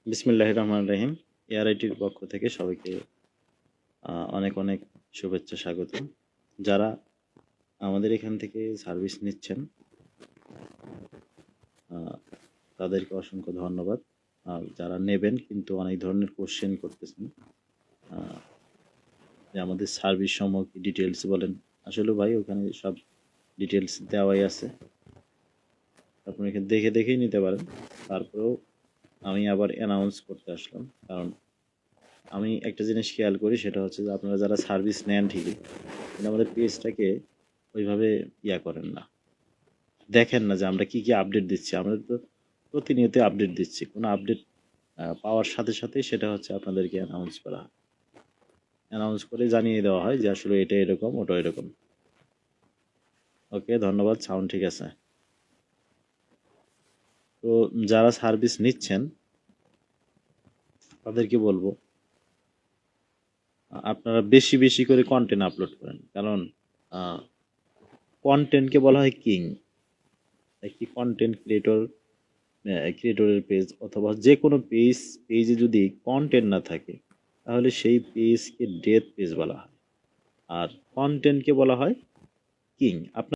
বিসমিল্লাহির রহমানির রহিম। এআরআইটির পক্ষ থেকে সবাইকে অনেক অনেক শুভেচ্ছা, স্বাগত। যারা আমাদের এখান থেকে সার্ভিস নিচ্ছেন তাদেরকে অসংখ্য ধন্যবাদ। আর যারা নেবেন কিন্তু অনেক ধরনের কোশ্চেন করতেছেন যে আমাদের সার্ভিস সম্পর্কে ডিটেলস বলেন। আসলে ভাই ওখানে সব ডিটেলস দেওয়াই আছে, আপনি এখানে দেখে দেখেই নিতে পারেন। তারপরেও আমি আবার অ্যানাউন্স করতে আসলাম, কারণ আমি একটা জিনিস খেয়াল করি, সেটা হচ্ছে যে আপনারা যারা সার্ভিস নেন ঠিকই, কিন্তু আমাদের পেজটাকে ওইভাবে করেন না, দেখেন না যে আমরা কি কি আপডেট দিচ্ছি। আমরা তো প্রতিনিয়ত আপডেট দিচ্ছি, কোনো আপডেট পাওয়ার সাথে সাথে সেটা হচ্ছে আপনাদেরকে অ্যানাউন্স করা হয়, অ্যানাউন্স করে জানিয়ে দেওয়া হয় যে আসলে এটা এরকম, ওটা এরকম। ওকে, ধন্যবাদ, সাউন্ড ঠিক আছে। তো যারা সার্ভিস নিচ্ছেন তাদেরকে বলবো আপনারা বেশি বেশি করে কন্টেন্ট আপলোড করেন, কারণ কন্টেন্টকে বলা হয় কিং। একটি কন্টেন্ট ক্রিয়েটরের পেজ অথবা যে কোনো পেজে যদি কন্টেন্ট না থাকে তাহলে সেই পেজকে ডেথ পেজ বলা হয়, আর কন্টেন্টকে বলা হয় কিং। আপনার